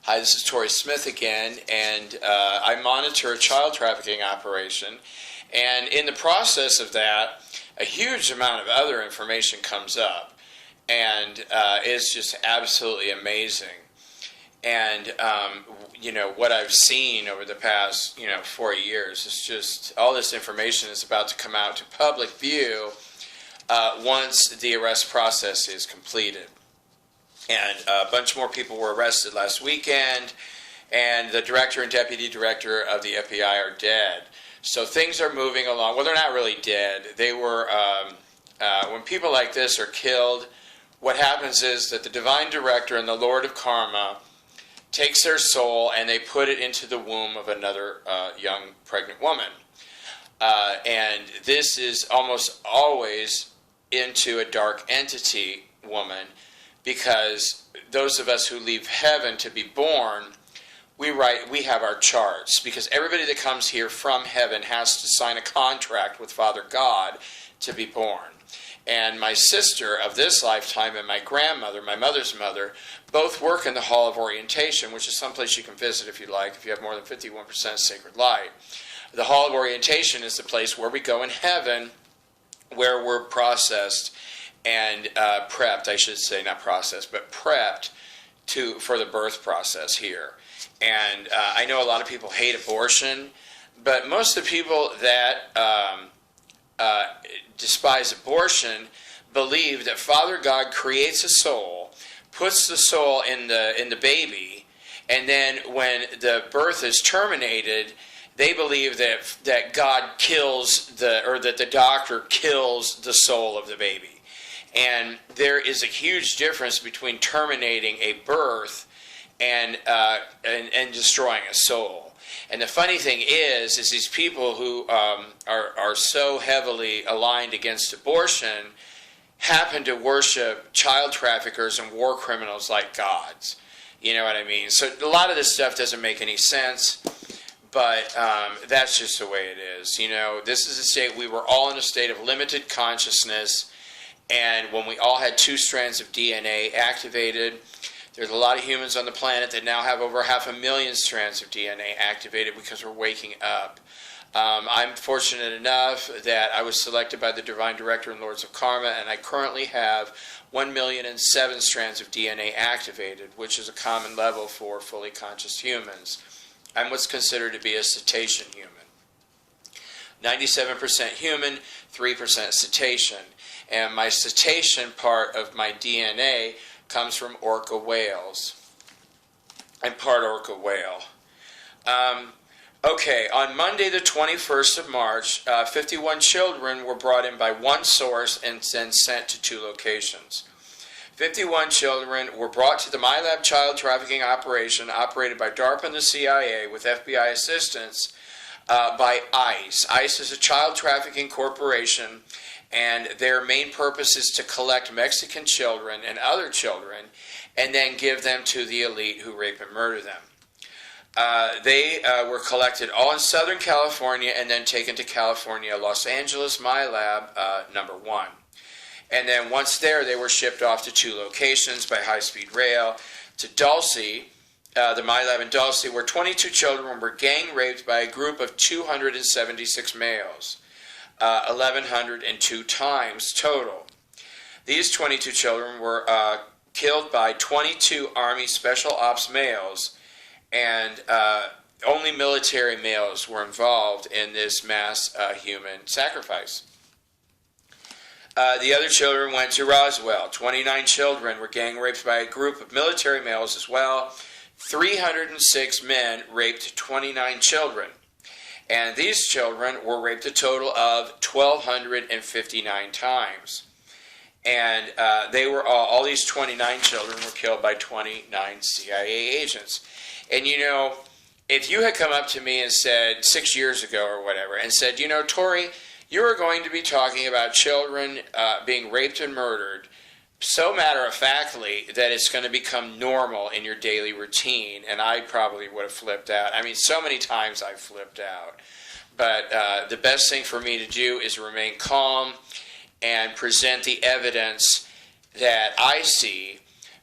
Hi, this is Tori Smith again, and I monitor a child trafficking operation. And in the process of that, a huge amount of other information comes up, and it's just absolutely amazing. And what I've seen over the past 4 years is just all this information is about to come out to public view once the arrest process is completed. And a bunch more people were arrested last weekend, and the director and deputy director of the FBI are dead. So things are moving along. Well, they're not really dead. They were, when people like this are killed, what happens is that the divine director and the Lord of Karma takes their soul and they put it into the womb of another young pregnant woman. And this is almost always into a dark entity woman, because those of us who leave heaven to be born, we have our charts, because everybody that comes here from heaven has to sign a contract with Father God to be born. And my sister of this lifetime and my grandmother, my mother's mother, both work in the Hall of Orientation, which is someplace you can visit if you like, if you have more than 51% sacred light. The Hall of Orientation is the place where we go in heaven, where we're processed and prepped, I should say, not processed, but prepped for the birth process here. And I know a lot of people hate abortion, but most of the people that despise abortion believe that Father God creates a soul, puts the soul in the baby, and then when the birth is terminated, they believe that God kills that the doctor kills the soul of the baby. And there is a huge difference between terminating a birth and destroying a soul. And the funny thing is these people who are so heavily aligned against abortion happen to worship child traffickers and war criminals like gods. You know what I mean? So a lot of this stuff doesn't make any sense, but that's just the way it is. This is a state, we were all in a state of limited consciousness. And when we all had 2 strands of DNA activated, there's a lot of humans on the planet that now have over 500,000 strands of DNA activated because we're waking up. I'm fortunate enough that I was selected by the Divine Director and Lords of Karma, and I currently have 1,007,000 strands of DNA activated, which is a common level for fully conscious humans. I'm what's considered to be a cetacean human. 97% human, 3% cetacean. And my cetacean part of my DNA comes from orca whales. I'm part orca whale. Okay, on Monday the 21st of March, 51 children were brought in by one source and then sent to 2 locations. 51 children were brought to the MyLab child trafficking operation operated by DARPA and the CIA with FBI assistance by ICE. ICE is a child trafficking corporation, and their main purpose is to collect Mexican children and other children and then give them to the elite who rape and murder them. They were collected all in Southern California and then taken to California, Los Angeles, MyLab number 1. And then once there, they were shipped off to 2 locations by high-speed rail to Dulce, the MyLab in Dulce, where 22 children were gang raped by a group of 276 males. 1,102 times total. These 22 children were killed by 22 Army Special Ops males, and only military males were involved in this mass human sacrifice. The other children went to Roswell. 29 children were gang raped by a group of military males as well. 306 men raped 29 children. And these children were raped a total of 1,259 times. And they were all these 29 children were killed by 29 CIA agents. And if you had come up to me and said 6 years ago or whatever, and said, Tori, you are going to be talking about children being raped and murdered so matter-of-factly that it's going to become normal in your daily routine, and I probably would have flipped out. I mean, so many times I've flipped out. But the best thing for me to do is remain calm and present the evidence that I see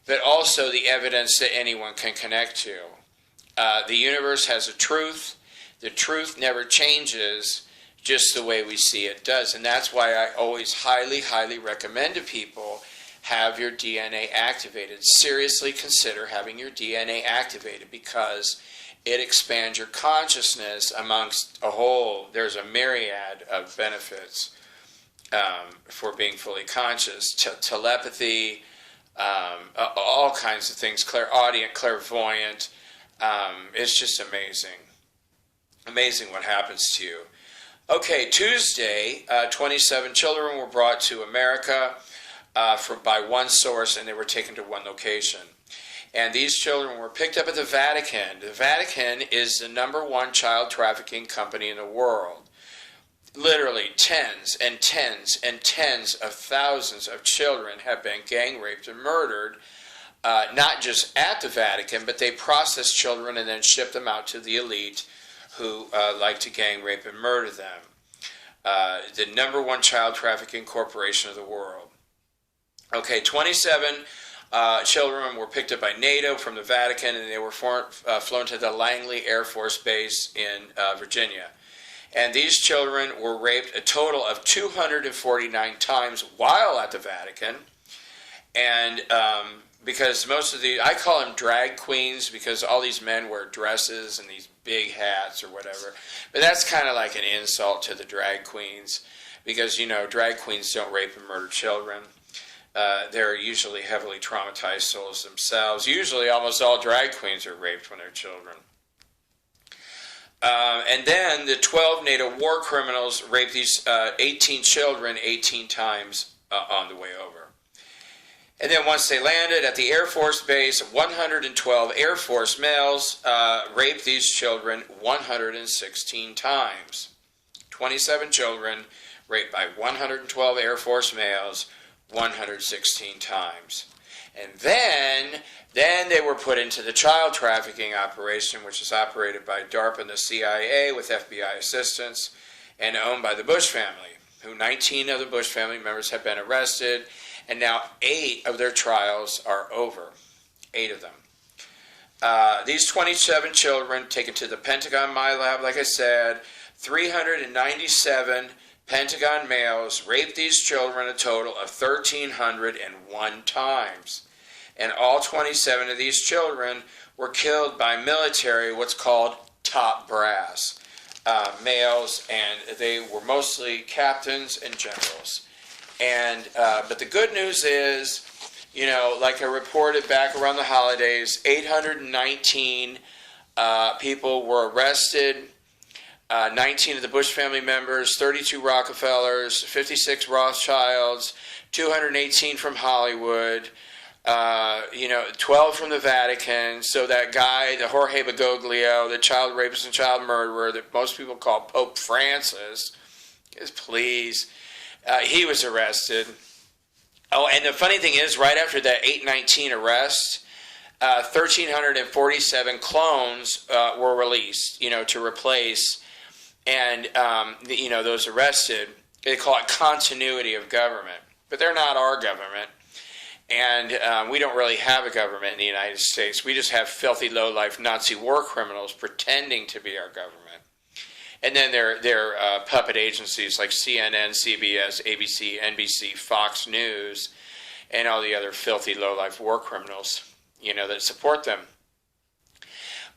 but also the evidence that anyone can connect to. The universe has a truth. The truth never changes, just the way we see it does. And that's why I always highly, highly recommend to people have your DNA activated. Seriously consider having your DNA activated, because it expands your consciousness amongst a whole. There's a myriad of benefits for being fully conscious. Telepathy, all kinds of things, clairaudient, clairvoyant. It's just amazing. Amazing what happens to you. Okay, Tuesday, 27 children were brought to America by one source, and they were taken to one location. And these children were picked up at the Vatican. The Vatican is the #1 child trafficking company in the world. Literally tens and tens and tens of thousands of children have been gang raped and murdered, not just at the Vatican, but they process children and then ship them out to the elite who like to gang rape and murder them. The #1 child trafficking corporation of the world. Okay, 27 children were picked up by NATO from the Vatican, and they were flown to the Langley Air Force Base in Virginia. And these children were raped a total of 249 times while at the Vatican. And because most of I call them drag queens, because all these men wear dresses and these big hats or whatever. But that's kind of like an insult to the drag queens, because, you know, drag queens don't rape and murder children. They're usually heavily traumatized souls themselves. Usually almost all drag queens are raped when they're children. And then the 12 NATO war criminals raped these 18 children 18 times on the way over. And then once they landed at the Air Force Base, 112 Air Force males raped these children 116 times. 27 children raped by 112 Air Force males 116 times. And then they were put into the child trafficking operation, which is operated by DARPA and the CIA with FBI assistance, and owned by the Bush family, who 19 of the Bush family members have been arrested, and now 8 of their trials are over. 8 of them. These 27 children taken to the Pentagon My Lab, like I said, 397 Pentagon males raped these children a total of 1,301 times. And all 27 of these children were killed by military, what's called top brass, males, and they were mostly captains and generals. And but the good news is, you know, like I reported back around the holidays, 819 people were arrested. 19 of the Bush family members, 32 Rockefellers, 56 Rothschilds, 218 from Hollywood, 12 from the Vatican. So that guy, the Jorge Bergoglio, the child rapist and child murderer that most people call Pope Francis, he was arrested. Oh, and the funny thing is, right after that 819 arrest, 1,347 clones were released, to replace. And, those arrested, they call it continuity of government. But they're not our government. And we don't really have a government in the United States. We just have filthy, low-life Nazi war criminals pretending to be our government. And then there are puppet agencies like CNN, CBS, ABC, NBC, Fox News, and all the other filthy, low-life war criminals, that support them.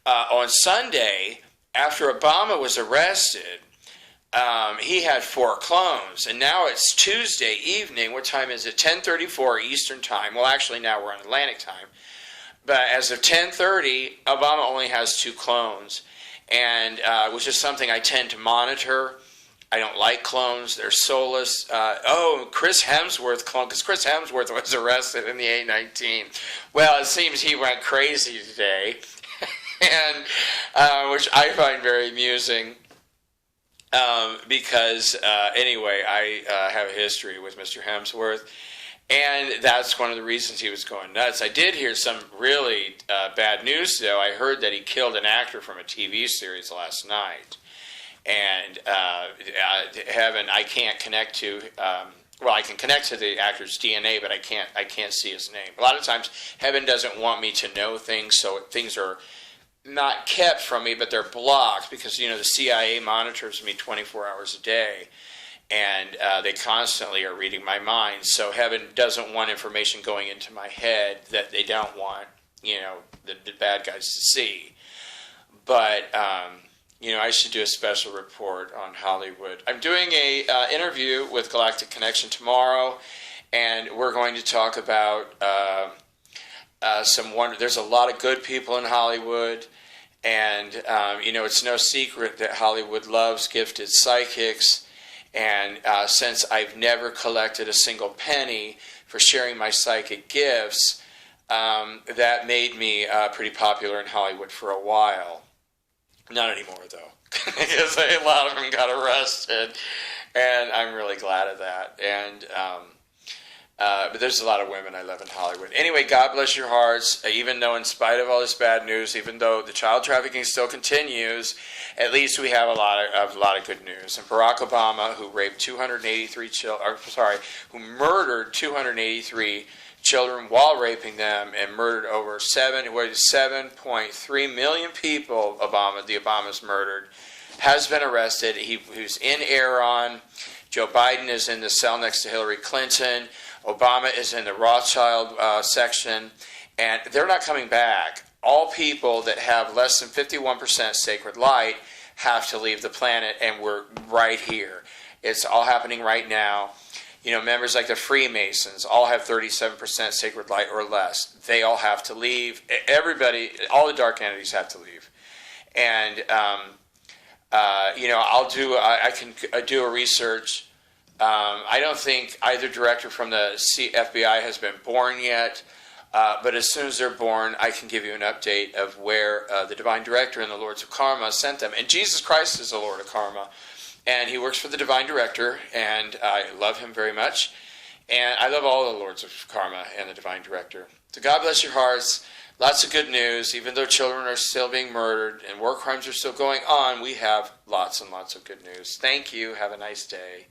On Sunday, after Obama was arrested, he had 4 clones, and now it's Tuesday evening. What time is it? 10:34 Eastern Time. Well, actually, now we're on Atlantic Time. But as of 10:30, Obama only has 2 clones, and which is something I tend to monitor. I don't like clones. They're soulless. Chris Hemsworth clone, because Chris Hemsworth was arrested in the 819. Well, it seems he went crazy today, and which I find very amusing. Because anyway, I have a history with Mr. Hemsworth, and that's one of the reasons he was going nuts. I did hear some really bad news, though. I heard that he killed an actor from a TV series last night, and heaven, I can't connect to well, I can connect to the actor's DNA, but I can't see his name. A lot of times, heaven doesn't want me to know things, so things are not kept from me, but they're blocked because, you know, the CIA monitors me 24 hours a day, and they constantly are reading my mind. So heaven doesn't want information going into my head that they don't want, you know, the bad guys to see. But you know, I should do a special report on Hollywood. I'm doing a interview with Galactic Connection tomorrow, and we're going to talk about some wonder. There's a lot of good people in Hollywood, and you know, it's no secret that Hollywood loves gifted psychics. And since I've never collected a single penny for sharing my psychic gifts, that made me pretty popular in Hollywood for a while. Not anymore, though, because a lot of them got arrested, and I'm really glad of that. And but there's a lot of women I love in Hollywood. Anyway, God bless your hearts. Even though, in spite of all this bad news, even though the child trafficking still continues, at least we have a lot of good news. And Barack Obama, who raped 283 children, who murdered 283 children while raping them and murdered over 7.3 million people, the Obamas murdered, has been arrested. He's in Iran. Joe Biden is in the cell next to Hillary Clinton. Obama is in the Rothschild section. And they're not coming back. All people that have less than 51% sacred light have to leave the planet, and we're right here. It's all happening right now. You know, members like the Freemasons all have 37% sacred light or less. They all have to leave. Everybody, all the dark entities have to leave. And, you know, I can do a research. I don't think either director from the FBI has been born yet. But as soon as they're born, I can give you an update of where the Divine Director and the Lords of Karma sent them. And Jesus Christ is the Lord of Karma. And he works for the Divine Director, and I love him very much. And I love all the Lords of Karma and the Divine Director. So God bless your hearts. Lots of good news. Even though children are still being murdered and war crimes are still going on, we have lots and lots of good news. Thank you. Have a nice day.